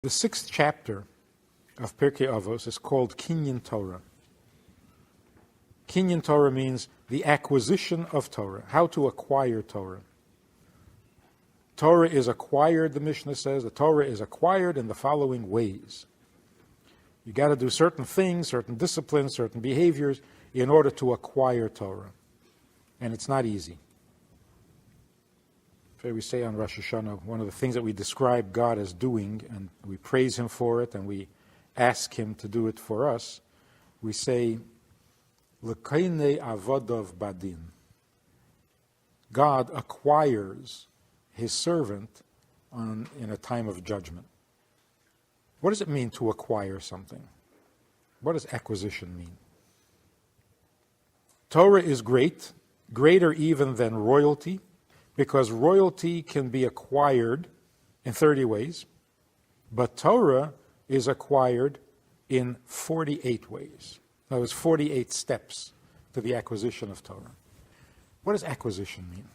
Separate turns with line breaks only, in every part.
The 6th chapter of Pirkei Avot is called Kinyan Torah. Kinyan Torah means the acquisition of Torah, how to acquire Torah. Torah is acquired, the Mishnah says, the Torah is acquired in the following ways. You got to do certain things, certain disciplines, certain behaviors in order to acquire Torah. And it's not easy. So we say on Rosh Hashanah, one of the things that we describe God as doing, and we praise Him for it, and we ask Him to do it for us, we say, L'kainei avodov badin. God acquires His servant in a time of judgment. What does it mean to acquire something? What does acquisition mean? Torah is great, greater even than royalty, because royalty can be acquired in 30 ways, but Torah is acquired in 48 ways. In other words, 48 steps to the acquisition of Torah. What does acquisition mean?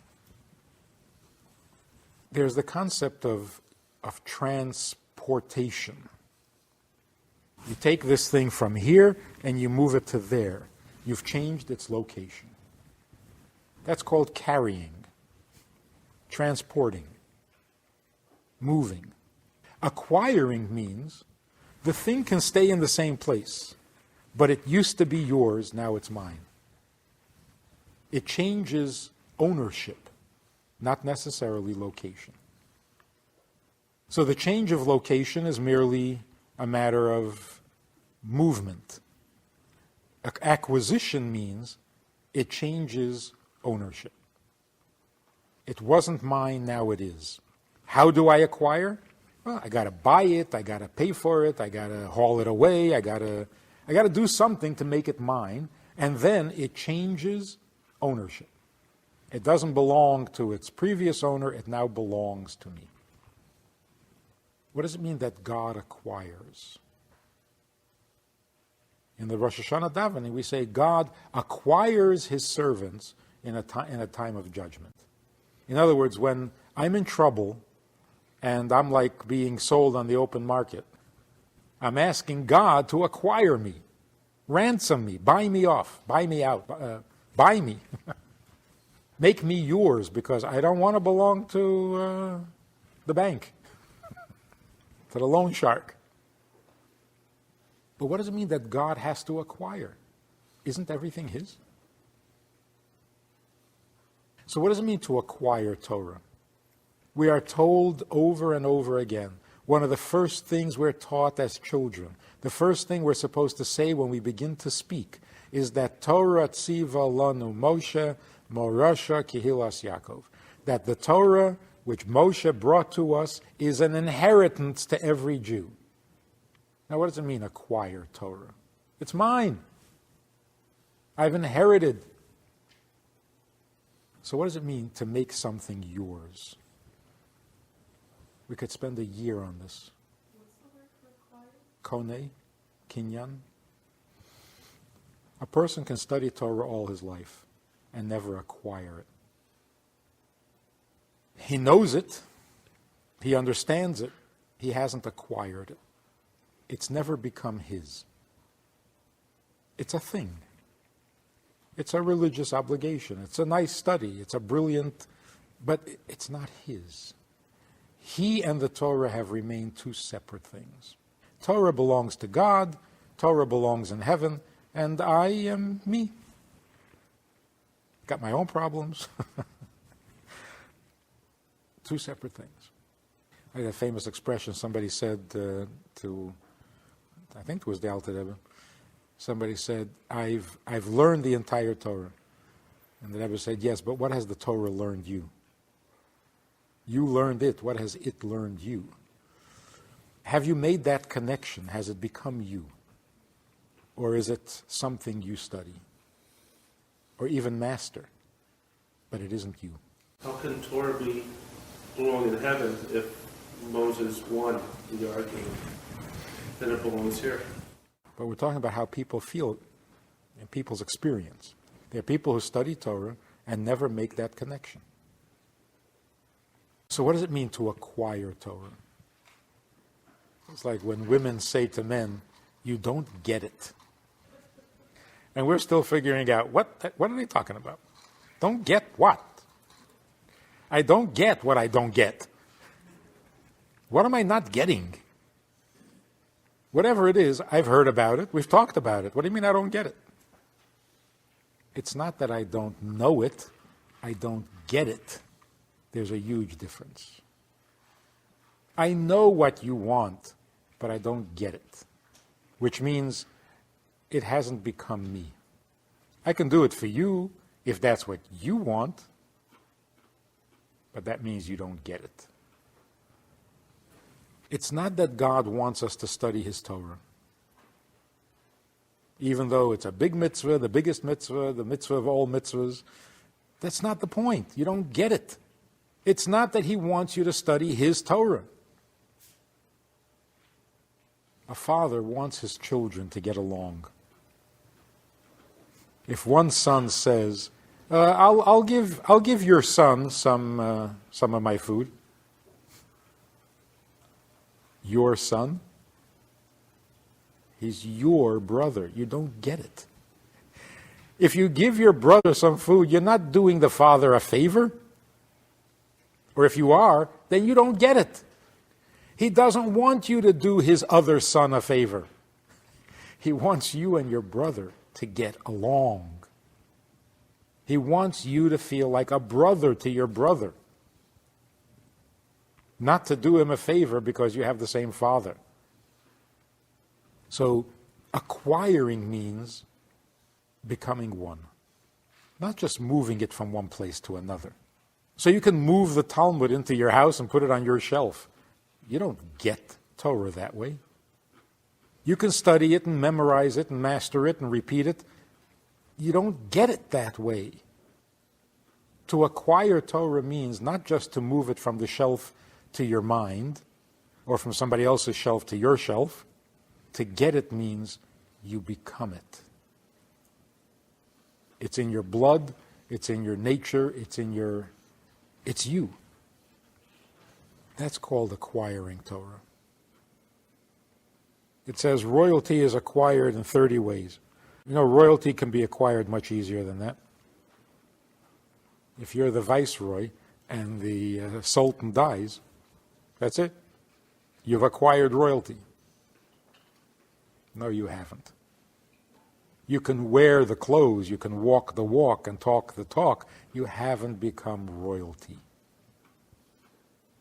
There's the concept of transportation. You take this thing from here and you move it to there. You've changed its location. That's called carrying. Transporting, moving. Acquiring means the thing can stay in the same place, but it used to be yours, now it's mine. It changes ownership, not necessarily location. So the change of location is merely a matter of movement. Acquisition means it changes ownership. It wasn't mine, now it is. How do I acquire? Well, I got to buy it, I got to pay for it, I got to haul it away, I got to do something to make it mine, and then it changes ownership. It doesn't belong to its previous owner, it now belongs to me. What does it mean that God acquires? In the Rosh Hashanah davening, we say God acquires His servants in a time of judgment. In other words, when I'm in trouble and I'm like being sold on the open market, I'm asking God to acquire me, ransom me, buy me off, buy me out, buy me. Make me yours because I don't want to belong to the bank, to the loan shark. But what does it mean that God has to acquire? Isn't everything His? So what does it mean to acquire Torah? We are told over and over again, one of the first things we're taught as children, the first thing we're supposed to say when we begin to speak, is that Torah tziva lanu Moshe morasha kihilas Yaakov. That the Torah which Moshe brought to us is an inheritance to every Jew. Now what does it mean, acquire Torah? It's mine. I've inherited. So what does it mean to make something yours? We could spend a year on this.
What's the word for acquire?
Kone, kinyan. A person can study Torah all his life and never acquire it. He knows it, he understands it, he hasn't acquired it. It's never become his. It's a thing. It's a religious obligation. It's a nice study. It's a brilliant, but it's not his. He and the Torah have remained two separate things. Torah belongs to God, Torah belongs in heaven, and I am me. Got my own problems. Two separate things. I had a famous expression somebody said to, I think it was the Alter Rebbe. Somebody said, I've learned the entire Torah. And the Rebbe said, yes, but what has the Torah learned you? You learned it. What has it learned you? Have you made that connection? Has it become you? Or is it something you study? Or even master? But it isn't you.
How can Torah belong in heaven if Moses won the argument that it belongs here?
But we're talking about how people feel in people's experience. There are people who study Torah and never make that connection. So what does it mean to acquire Torah? It's like when women say to men, "You don't get it." And we're still figuring out, what are they talking about? Don't get what? I don't get what I don't get. What am I not getting? Whatever it is, I've heard about it. We've talked about it. What do you mean I don't get it? It's not that I don't know it. I don't get it. There's a huge difference. I know what you want, but I don't get it. Which means it hasn't become me. I can do it for you if that's what you want, but that means you don't get it. It's not that God wants us to study His Torah. Even though it's a big mitzvah, the biggest mitzvah, the mitzvah of all mitzvahs, that's not the point. You don't get it. It's not that He wants you to study His Torah. A father wants his children to get along. If one son says, I'll give your son some of my food. Your son? He's your brother. You don't get it. If you give your brother some food, you're not doing the father a favor. Or if you are, then you don't get it. He doesn't want you to do his other son a favor. He wants you and your brother to get along. He wants you to feel like a brother to your brother. Not to do him a favor because you have the same father. So, acquiring means becoming one. Not just moving it from one place to another. So you can move the Talmud into your house and put it on your shelf. You don't get Torah that way. You can study it and memorize it and master it and repeat it. You don't get it that way. To acquire Torah means not just to move it from the shelf to your mind or from somebody else's shelf to your shelf. To get it means you become it. It's in your blood, it's in your nature, it's you. That's called acquiring Torah. It says royalty is acquired in 30 ways. You know, royalty can be acquired much easier than that. If you're the viceroy and the sultan dies, that's it. You've acquired royalty. No, you haven't. You can wear the clothes, you can walk the walk and talk the talk. You haven't become royalty.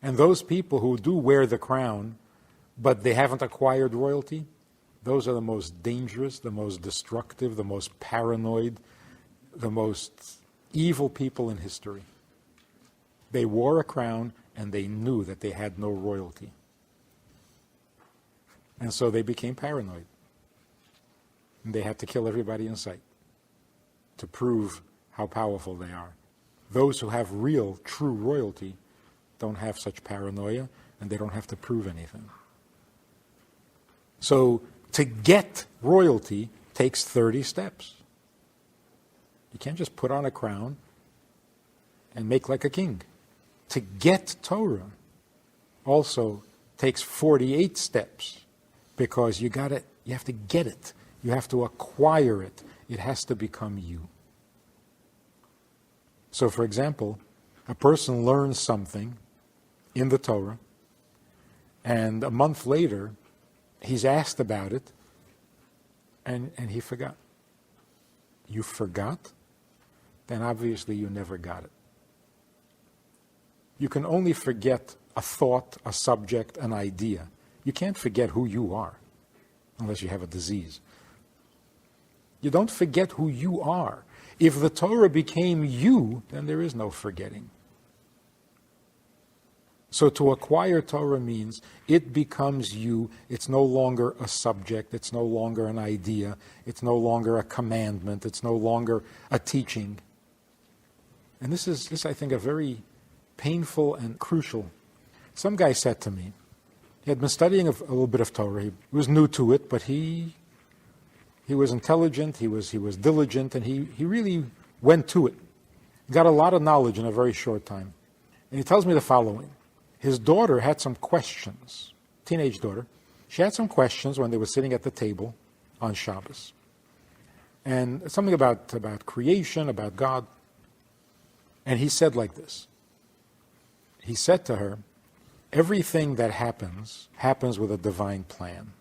And those people who do wear the crown, but they haven't acquired royalty, those are the most dangerous, the most destructive, the most paranoid, the most evil people in history. They wore a crown and they knew that they had no royalty. And so they became paranoid. And they had to kill everybody in sight to prove how powerful they are. Those who have real, true royalty don't have such paranoia, and they don't have to prove anything. So, to get royalty takes 30 steps. You can't just put on a crown and make like a king. To get Torah also takes 48 steps, because you have to get it. You have to acquire it. It has to become you. So, for example, a person learns something in the Torah, and a month later, he's asked about it, and he forgot. You forgot? Then obviously you never got it. You can only forget a thought, a subject, an idea. You can't forget who you are, unless you have a disease. You don't forget who you are. If the Torah became you, then there is no forgetting. So to acquire Torah means it becomes you. It's no longer a subject. It's no longer an idea. It's no longer a commandment. It's no longer a teaching. And this is, I think, a very painful and crucial. Some guy said to me, he had been studying a little bit of Torah. He was new to it, but he was intelligent, he was diligent, and he really went to it. He got a lot of knowledge in a very short time. And he tells me the following. His daughter had some questions, teenage daughter, She had some questions when they were sitting at the table on Shabbos. And something about creation, about God. And he said like this. He said to her, everything that happens with a divine plan.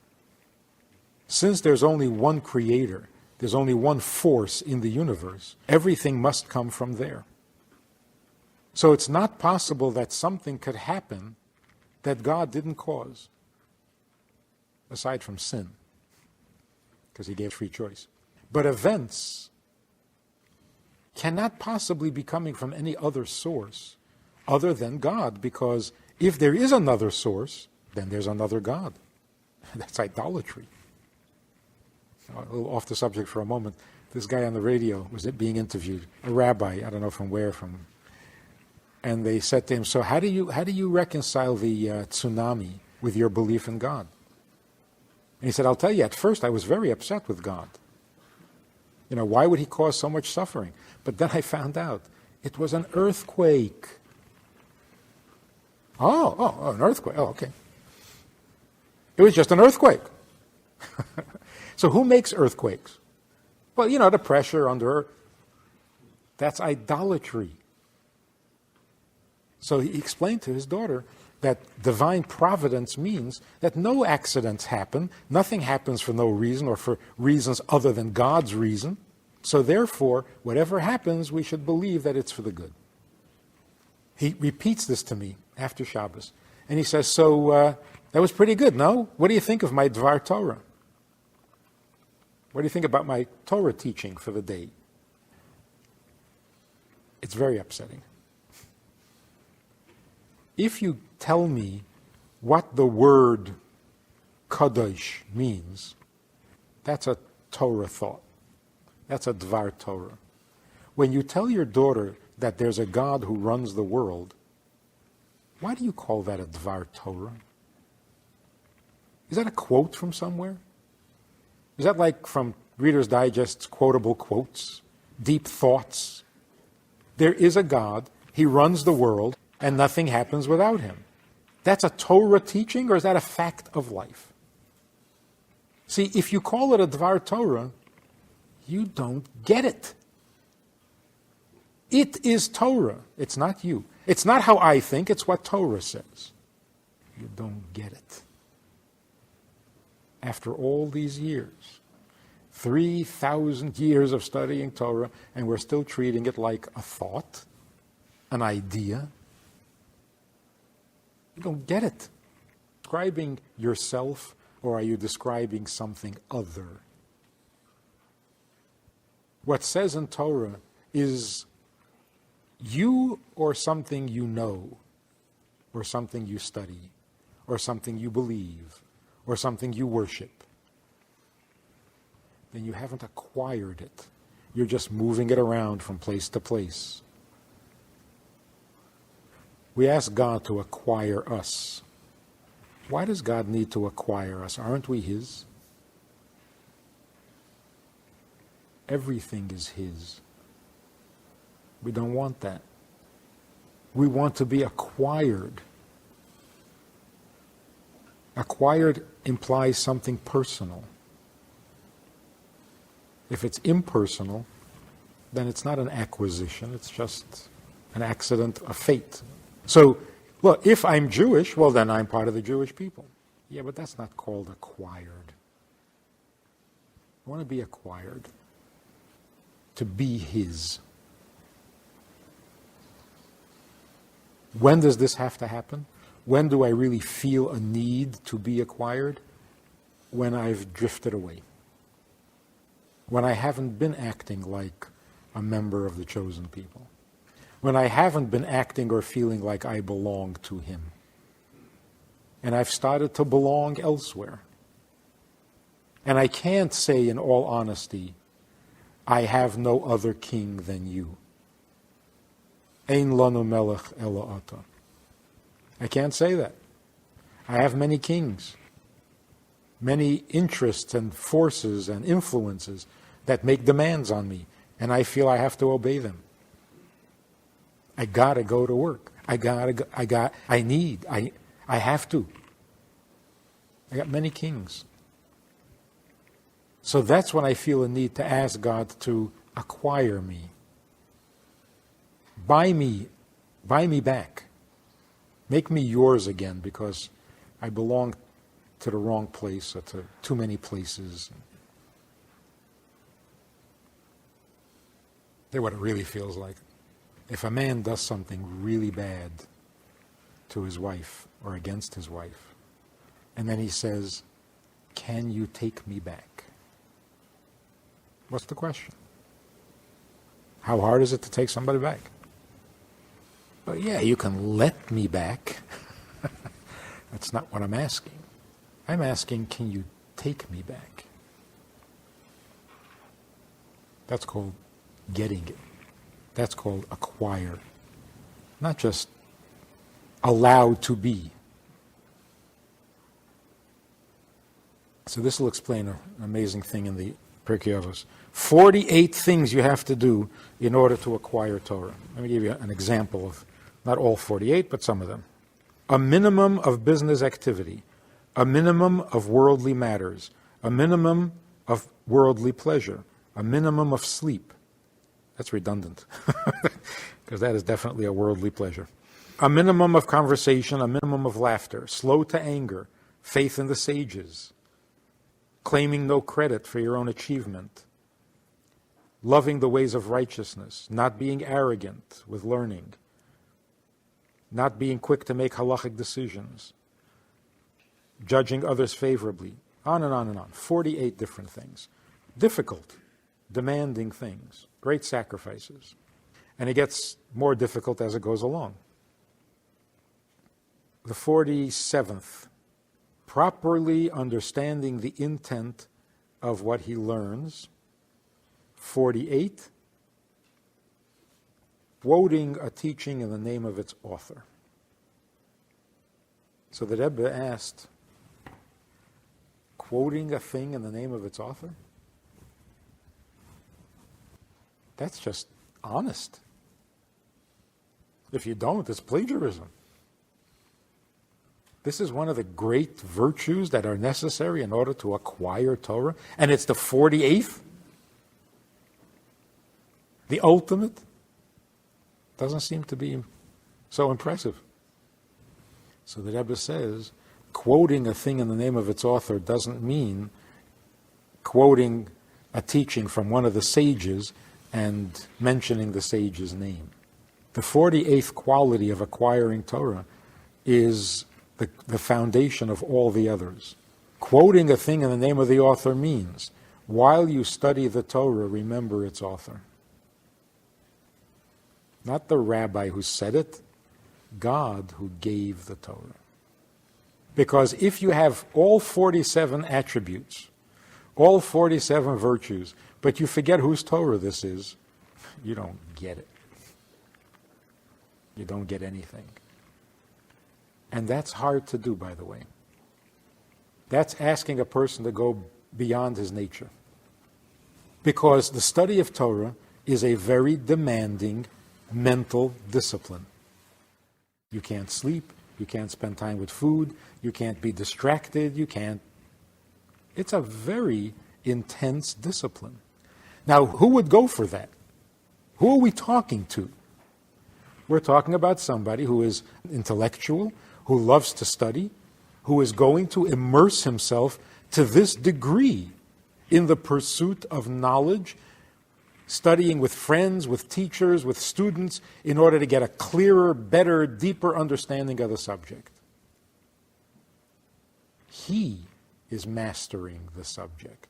Since there's only one creator, there's only one force in the universe, everything must come from there. So it's not possible that something could happen that God didn't cause, aside from sin, because he gave free choice. But events cannot possibly be coming from any other source other than God, because if there is another source, then there's another God. That's idolatry. A little off the subject for a moment. This guy on the radio was being interviewed, a rabbi, I don't know from where, and they said to him, so how do you reconcile the tsunami with your belief in God? And he said, I'll tell you, at first I was very upset with God. Why would he cause so much suffering? But then I found out it was an earthquake. Oh, an earthquake. Oh, okay. It was just an earthquake. So who makes earthquakes? Well, the pressure under earth. That's idolatry. So he explained to his daughter that divine providence means that no accidents happen, nothing happens for no reason or for reasons other than God's reason. So therefore, whatever happens, we should believe that it's for the good. He repeats this to me after Shabbos. And he says, so that was pretty good, no? What do you think of my Dvar Torah? What do you think about my Torah teaching for the day? It's very upsetting. If you tell me what the word kadosh means, that's a Torah thought. That's a Dvar Torah. When you tell your daughter that there's a God who runs the world, why do you call that a Dvar Torah? Is that a quote from somewhere? Is that like from Reader's Digest's quotable quotes? Deep thoughts? There is a God, he runs the world, and nothing happens without him. That's a Torah teaching, or is that a fact of life? See, if you call it a Dvar Torah, you don't get it. It is Torah. It's not you. It's not how I think, it's what Torah says. You don't get it. After all these years, 3,000 years of studying Torah, and we're still treating it like a thought, an idea. You don't get it. Describing yourself, or are you describing something other? What says in Torah is you or something you know, or something you study, or something you believe, or something you worship. Then you haven't acquired it. You're just moving it around from place to place. We ask God to acquire us. Why does God need to acquire us? Aren't we his? Everything is his. We don't want that. We want to be acquired. Acquired implies something personal. If it's impersonal, then it's not an acquisition, it's just an accident, a fate. So, look, if I'm Jewish, well, then I'm part of the Jewish people. Yeah, but that's not called acquired. I want to be acquired. To be his. When does this have to happen? When do I really feel a need to be acquired? When I've drifted away. When I haven't been acting like a member of the chosen people. When I haven't been acting or feeling like I belong to him. And I've started to belong elsewhere. And I can't say in all honesty, I have no other king than you. Ein lanu melech ela ata. I can't say that. I have many kings, many interests and forces and influences that make demands on me, and I feel I have to obey them. I gotta go to work. I have to. I got many kings. So that's when I feel a need to ask God to acquire me. Buy me back. Make me yours again, because I belong to the wrong place or to too many places. That's what it really feels like. If a man does something really bad to his wife or against his wife, and then he says, "Can you take me back?" What's the question? How hard is it to take somebody back? Well, yeah, you can let me back. That's not what I'm asking. I'm asking, can you take me back? That's called getting it. That's called acquire. Not just allowed to be. So this will explain an amazing thing in the Pirkei Avot. 48 things you have to do in order to acquire Torah. Let me give you an example of, not all 48, but some of them. A minimum of business activity, a minimum of worldly matters, a minimum of worldly pleasure, a minimum of sleep. That's redundant, because that is definitely a worldly pleasure. A minimum of conversation, a minimum of laughter, slow to anger, faith in the sages, claiming no credit for your own achievement, loving the ways of righteousness, not being arrogant with learning, not being quick to make halachic decisions, judging others favorably, on and on and on. 48 different things. Difficult, demanding things, great sacrifices. And it gets more difficult as it goes along. The 47th, properly understanding the intent of what he learns. 48, quoting a teaching in the name of its author. So the Rebbe asked, quoting a thing in the name of its author? That's just honest. If you don't, it's plagiarism. This is one of the great virtues that are necessary in order to acquire Torah, and it's the 48th? The ultimate? Doesn't seem to be so impressive. So the Rebbe says, quoting a thing in the name of its author doesn't mean quoting a teaching from one of the sages and mentioning the sage's name. The 48th quality of acquiring Torah is the foundation of all the others. Quoting a thing in the name of the author means, while you study the Torah, remember its author. Not the rabbi who said it, God who gave the Torah. Because if you have all 47 attributes, all 47 virtues, but you forget whose Torah this is, you don't get it. You don't get anything. And that's hard to do, by the way. That's asking a person to go beyond his nature. Because the study of Torah is a very demanding mental discipline. You can't sleep, you can't spend time with food, you can't be distracted, It's a very intense discipline. Now, who would go for that? Who are we talking to? We're talking about somebody who is intellectual, who loves to study, who is going to immerse himself to this degree in the pursuit of knowledge, studying with friends, with teachers, with students, in order to get a clearer, better, deeper understanding of the subject. He is mastering the subject.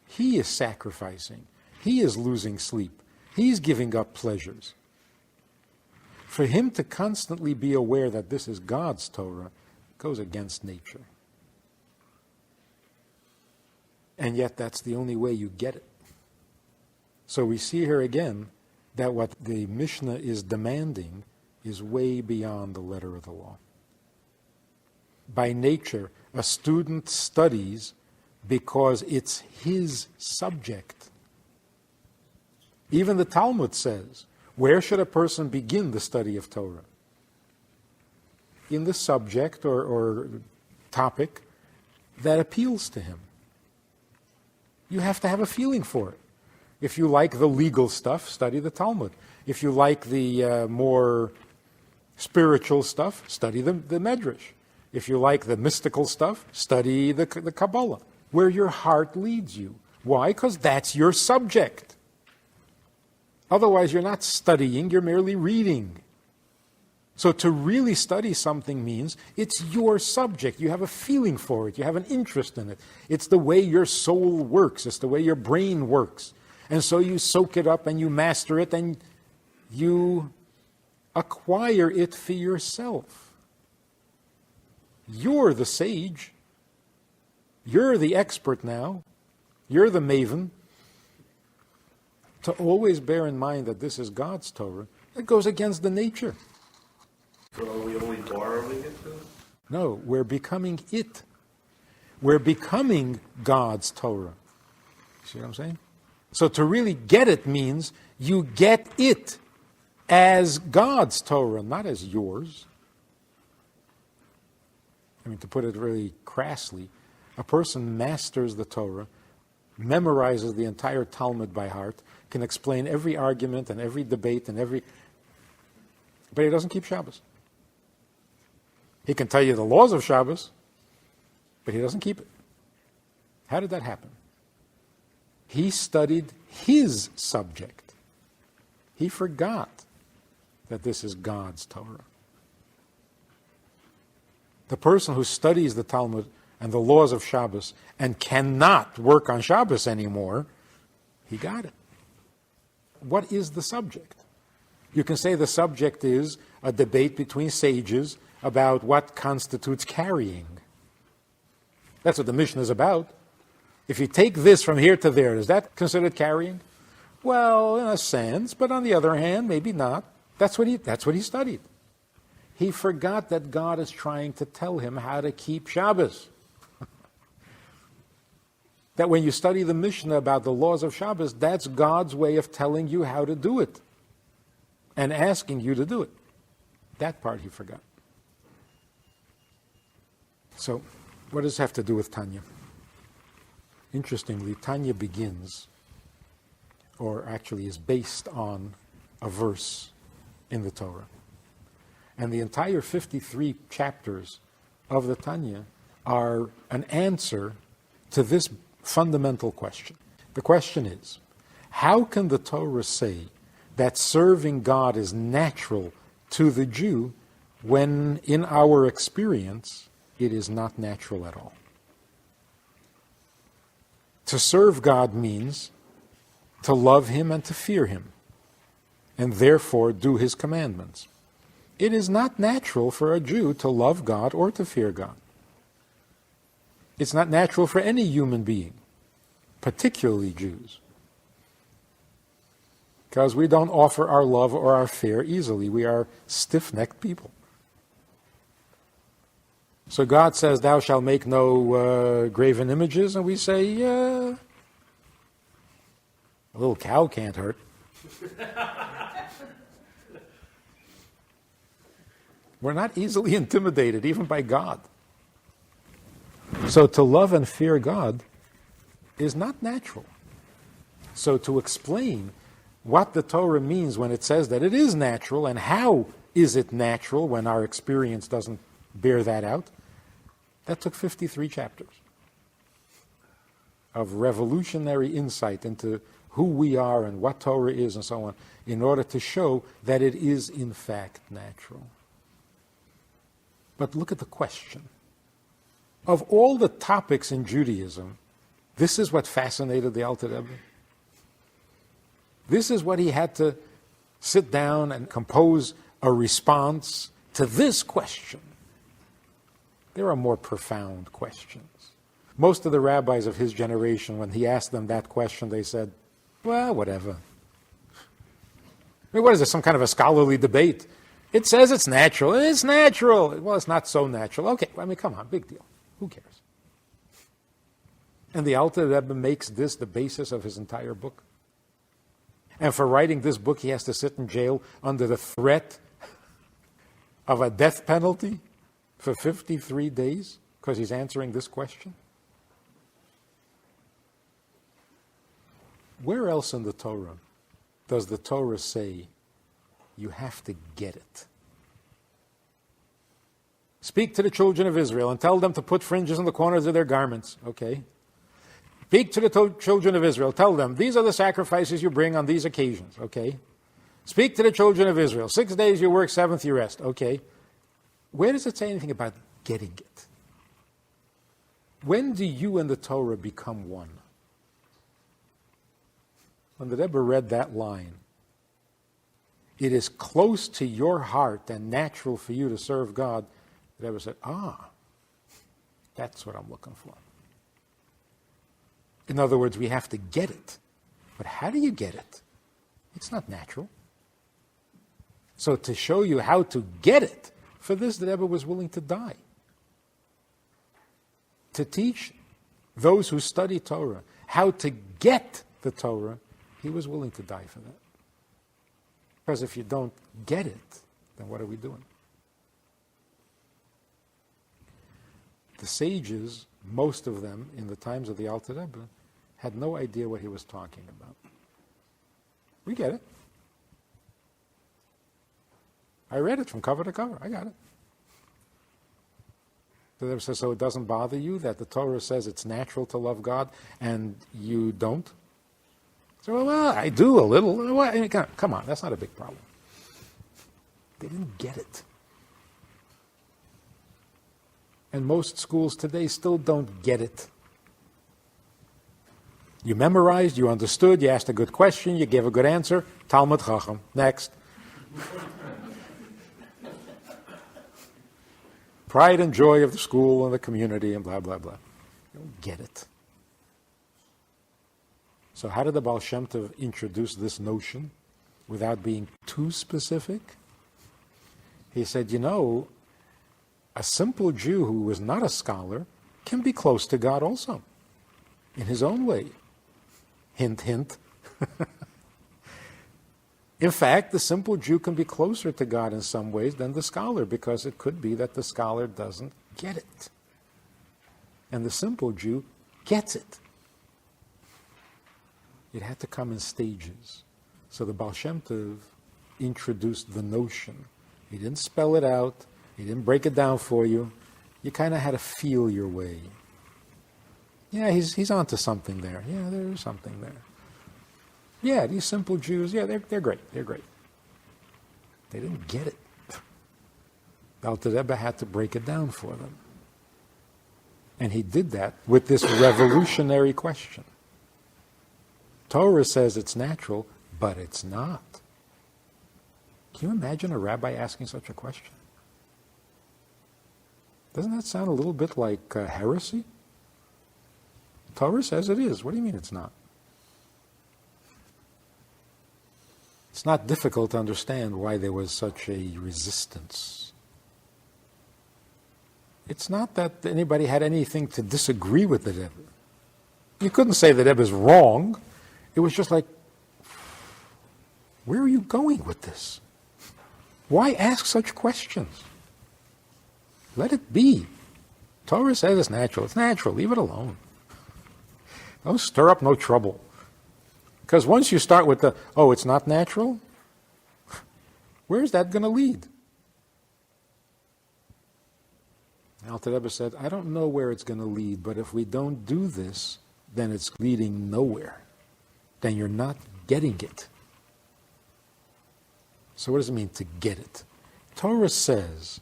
He is sacrificing. He is losing sleep. He's giving up pleasures. For him to constantly be aware that this is God's Torah goes against nature. And yet that's the only way you get it. So we see here again that what the Mishnah is demanding is way beyond the letter of the law. By nature, a student studies because it's his subject. Even the Talmud says, where should a person begin the study of Torah? In the subject or topic that appeals to him. You have to have a feeling for it. If you like the legal stuff, study the Talmud. If you like the more spiritual stuff, study the Medrash. If you like the mystical stuff, study the Kabbalah, where your heart leads you. Why? Because that's your subject. Otherwise, you're not studying, you're merely reading. So to really study something means it's your subject. You have a feeling for it. You have an interest in it. It's the way your soul works. It's the way your brain works. And so you soak it up and you master it and you acquire it for yourself. You're the sage. You're the expert now. You're the maven. To always bear in mind that this is God's Torah, it goes against the nature.
So are we only borrowing it then?
No, we're becoming it. We're becoming God's Torah. See what I'm saying? So to really get it means you get it as God's Torah, not as yours. I mean, to put it really crassly, a person masters the Torah, memorizes the entire Talmud by heart, can explain every argument and every debate and but he doesn't keep Shabbos. He can tell you the laws of Shabbos, but he doesn't keep it. How did that happen? He studied his subject. He forgot that this is God's Torah. The person who studies the Talmud and the laws of Shabbos and cannot work on Shabbos anymore, he got it. What is the subject? You can say the subject is a debate between sages about what constitutes carrying. That's what the Mishnah is about. If you take this from here to there, is that considered carrying? Well, in a sense, but on the other hand, maybe not. That's what he studied. He forgot that God is trying to tell him how to keep Shabbos. That when you study the Mishnah about the laws of Shabbos, that's God's way of telling you how to do it and asking you to do it. That part he forgot. So, what does this have to do with Tanya? Interestingly, Tanya begins, or actually is based on, a verse in the Torah. And the entire 53 chapters of the Tanya are an answer to this fundamental question. The question is, how can the Torah say that serving God is natural to the Jew when in our experience it is not natural at all? To serve God means to love Him and to fear Him, and therefore do His commandments. It is not natural for a Jew to love God or to fear God. It's not natural for any human being, particularly Jews, because we don't offer our love or our fear easily. We are stiff-necked people. So God says, thou shalt make no graven images, and we say, yeah, a little cow can't hurt. We're not easily intimidated, even by God. So to love and fear God is not natural. So to explain what the Torah means when it says that it is natural, and how is it natural when our experience doesn't bear that out, that took 53 chapters of revolutionary insight into who we are and what Torah is and so on, in order to show that it is in fact natural. But look at the question. Of all the topics in Judaism, this is what fascinated the Alter Rebbe. This is what he had to sit down and compose a response to this question. There are more profound questions. Most of the rabbis of his generation, when he asked them that question, they said, well, whatever. I mean, what is this, some kind of a scholarly debate? It says it's natural. It's natural. Well, it's not so natural. Okay, I mean, come on, big deal. Who cares? And the Alter Rebbe makes this the basis of his entire book. And for writing this book, he has to sit in jail under the threat of a death penalty for 53 days Because he's answering this question? Where else in the Torah does the Torah say you have to get it? Speak to the children of Israel and tell them to put fringes in the corners of their garments. Okay. Speak to the children of Israel. Tell them, these are the sacrifices you bring on these occasions. Okay. Speak to the children of Israel. 6 days you work, 7th you rest. Okay. Where does it say anything about getting it? When do you and the Torah become one? When the Rebbe read that line, it is close to your heart and natural for you to serve God, the Rebbe said, that's what I'm looking for. In other words, we have to get it. But how do you get it? It's not natural. So to show you how to get it, for this the Rebbe was willing to die. To teach those who study Torah how to get the Torah, he was willing to die for that. Because if you don't get it, then what are we doing? The sages, most of them, in the times of the Alter Rebbe, had no idea what he was talking about. We get it. I read it from cover to cover. I got it. The Rebbe says, so it doesn't bother you that the Torah says it's natural to love God and you don't? So, well, I do a little. Come on, that's not a big problem. They didn't get it. And most schools today still don't get it. You memorized, you understood, you asked a good question, you gave a good answer. Talmud Chacham. Next. Pride and joy of the school and the community and blah, blah, blah. You don't get it. So how did the Baal Shem Tov introduce this notion without being too specific? He said, a simple Jew who was not a scholar can be close to God also, in his own way. Hint, hint. In fact, the simple Jew can be closer to God in some ways than the scholar, because it could be that the scholar doesn't get it. And the simple Jew gets it. It had to come in stages. So the Baal Shem Tov introduced the notion. He didn't spell it out. He didn't break it down for you. You kind of had to feel your way. Yeah, he's onto something there. Yeah, there's something there. Yeah, these simple Jews, yeah, they're great. They're great. They didn't get it. The Alter Rebbe had to break it down for them. And he did that with this revolutionary question. Torah says it's natural, but it's not. Can you imagine a rabbi asking such a question? Doesn't that sound a little bit like heresy? Torah says it is. What do you mean it's not? It's not difficult to understand why there was such a resistance. It's not that anybody had anything to disagree with the Rebbe. You couldn't say the Rebbe is wrong. It was just like, where are you going with this? Why ask such questions? Let it be. Torah says it's natural. It's natural. Leave it alone. Don't stir up no trouble. Because once you start with it's not natural, where's that going to lead? Alter Rebbe said, I don't know where it's going to lead, but if we don't do this, then it's leading nowhere. Then you're not getting it. So what does it mean to get it? Torah says,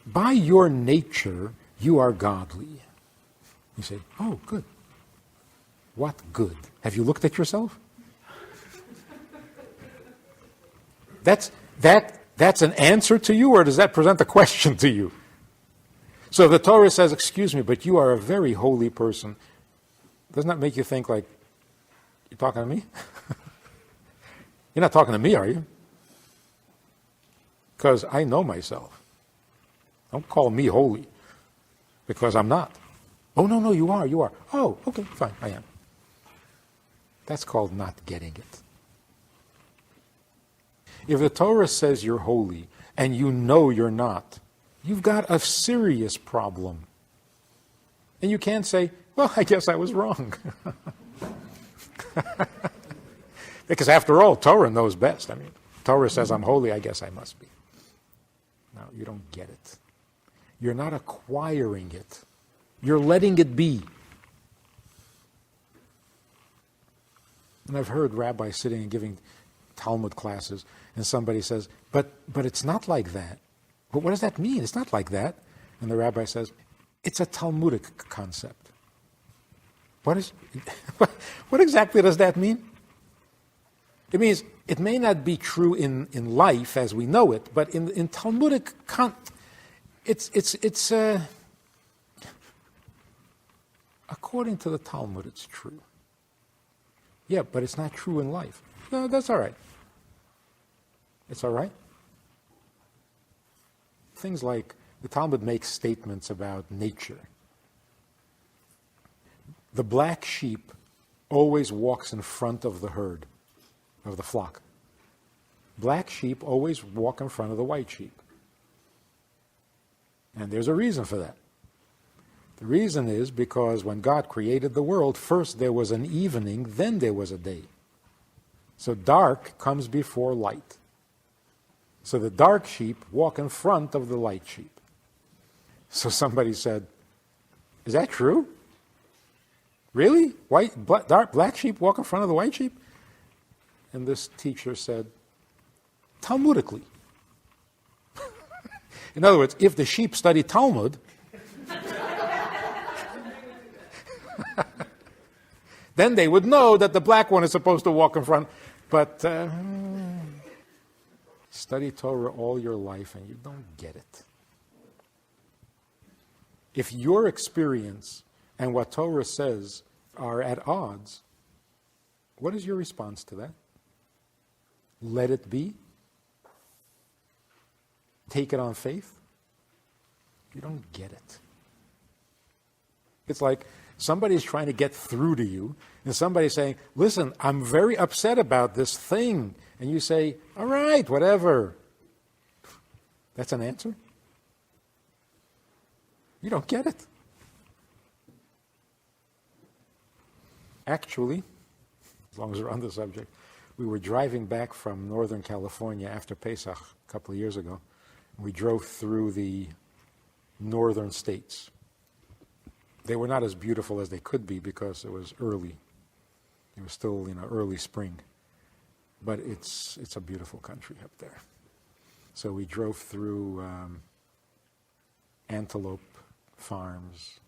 by your nature, you are godly. You say, oh, good. What good? Have you looked at yourself? That's an answer to you, or does that present a question to you? So the Torah says, excuse me, but you are a very holy person. Doesn't that make you think like, you're talking to me? You're not talking to me, are you? Because I know myself. Don't call me holy, because I'm not. Oh, no, you are. Oh, okay, fine, I am. That's called not getting it. If the Torah says you're holy and you know you're not, you've got a serious problem. And you can't say, well, I guess I was wrong. Because after all, Torah knows best. I mean, Torah says I'm holy, I guess I must be. No, you don't get it. You're not acquiring it. You're letting it be. And I've heard rabbis sitting and giving Talmud classes, and somebody says, but it's not like that. But what does that mean? It's not like that. And the rabbi says, it's a Talmudic concept. What exactly does that mean? It means it may not be true in life as we know it, but in Talmudic it's according to the Talmud, it's true. Yeah, but it's not true in life. No, that's all right. It's all right. Things like the Talmud makes statements about nature. The black sheep always walks in front of the herd, of the flock. Black sheep always walk in front of the white sheep. And there's a reason for that. The reason is because when God created the world, first there was an evening, then there was a day. So dark comes before light. So the dark sheep walk in front of the light sheep. So somebody said, is that true? Really? Black sheep walk in front of the white sheep? And this teacher said, Talmudically. In other words, if the sheep study Talmud, then they would know that the black one is supposed to walk in front. But study Torah all your life and you don't get it. If your experience and what Torah says are at odds, what is your response to that? Let it be? Take it on faith? You don't get it. It's like somebody's trying to get through to you, and somebody's saying, listen, I'm very upset about this thing. And you say, all right, whatever. That's an answer? You don't get it. Actually, as long as we're on the subject, we were driving back from Northern California after Pesach a couple of years ago. We drove through the northern states. They were not as beautiful as they could be because it was early. It was still, early spring. But it's a beautiful country up there. So we drove through antelope farms,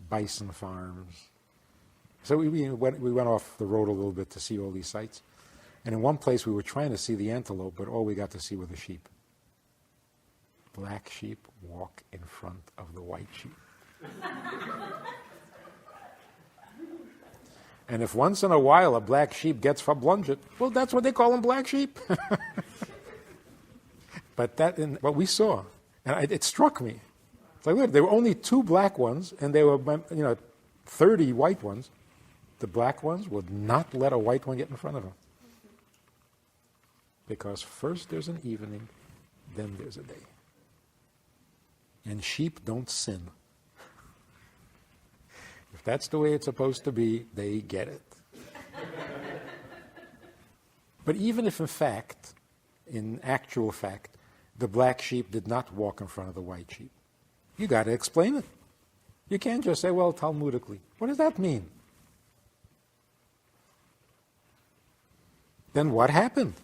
bison farms. So we went off the road a little bit to see all these sights. And in one place we were trying to see the antelope, but all we got to see were the sheep. Black sheep walk in front of the white sheep. And if once in a while a black sheep gets verblunget, well, that's what they call them, black sheep. But what we saw, and it struck me. It's like, look, there were only 2 black ones, and there were 30 white ones. The black ones would not let a white one get in front of them. Because first there's an evening, then there's a day. And sheep don't sin. If that's the way it's supposed to be, they get it. But even if in actual fact, the black sheep did not walk in front of the white sheep, you got to explain it. You can't just say, well, Talmudically. What does that mean? Then what happened?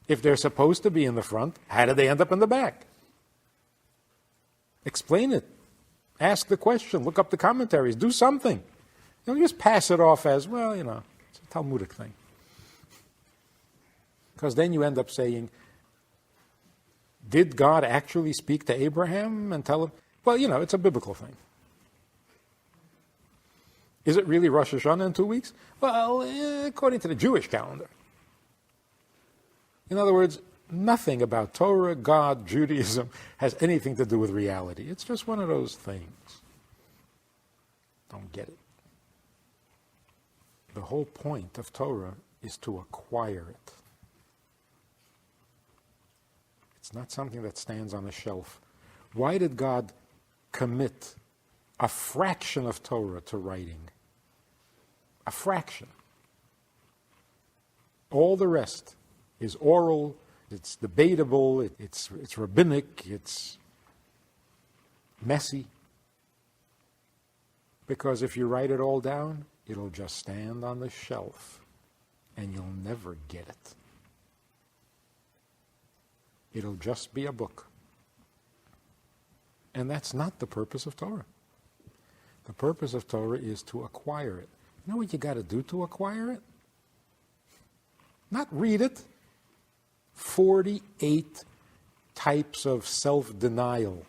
If they're supposed to be in the front, how did they end up in the back? Explain it. Ask the question. Look up the commentaries. Do something. Don't just pass it off as, well, it's a Talmudic thing. Because then you end up saying, did God actually speak to Abraham and tell him? Well, it's a biblical thing. Is it really Rosh Hashanah in 2 weeks? Well, according to the Jewish calendar. In other words, nothing about Torah, God, Judaism has anything to do with reality. It's just one of those things. Don't get it. The whole point of Torah is to acquire it. It's not something that stands on a shelf. Why did God commit a fraction of Torah to writing. A fraction. All the rest is oral, it's debatable, it's rabbinic, it's messy. Because if you write it all down, it'll just stand on the shelf and you'll never get it. It'll just be a book. And that's not the purpose of Torah. The purpose of Torah is to acquire it. You know what you got to do to acquire it? Not read it. 48 types of self-denial.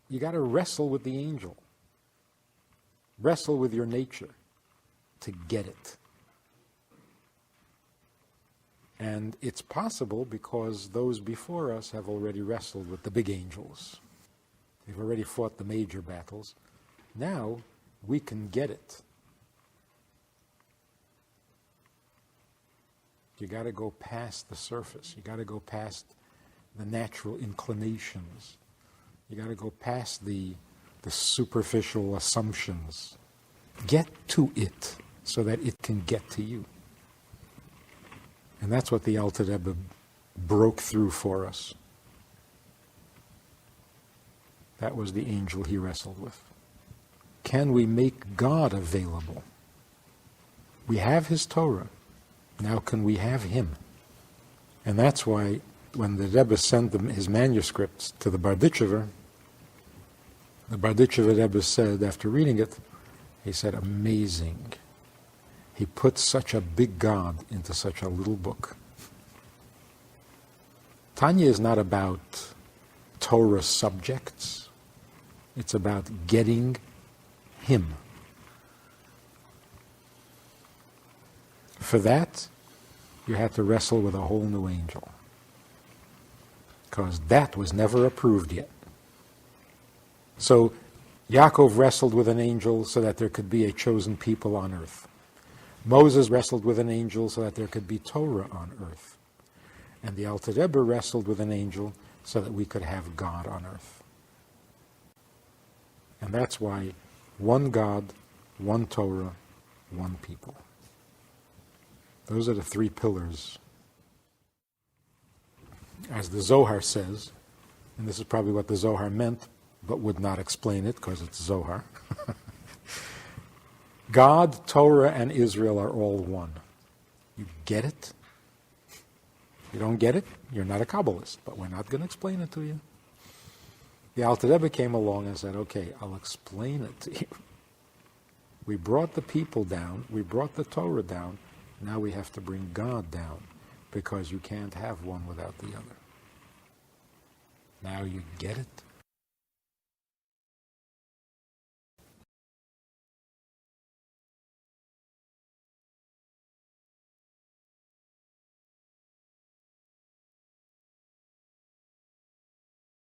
You got to wrestle with the angel. Wrestle with your nature to get it. And it's possible because those before us have already wrestled with the big angels. They've already fought the major battles. Now we can get it. You got to go past the surface. You got to go past the natural inclinations. You got to go past the superficial assumptions. Get to it so that it can get to you. And that's what the Alter Rebbe broke through for us. That was the angel he wrestled with. Can we make God available? We have his Torah. Now can we have him? And that's why when the Rebbe sent his manuscripts to the Barditchever, the Barditchever Rebbe said, after reading it, he said, amazing. He put such a big God into such a little book. Tanya is not about Torah subjects. It's about getting him. For that, you had to wrestle with a whole new angel. Because that was never approved yet. So Yaakov wrestled with an angel so that there could be a chosen people on earth. Moses wrestled with an angel so that there could be Torah on earth. And the Alter Rebbe wrestled with an angel so that we could have God on earth. And that's why one God, one Torah, one people. Those are the three pillars. As the Zohar says, and this is probably what the Zohar meant, but would not explain it because it's Zohar. God, Torah, and Israel are all one. You get it? You don't get it? You're not a Kabbalist, but we're not going to explain it to you. The Alter Rebbe came along and said, okay, I'll explain it to you. We brought the people down, we brought the Torah down, now we have to bring God down, because you can't have one without the other. Now you get it?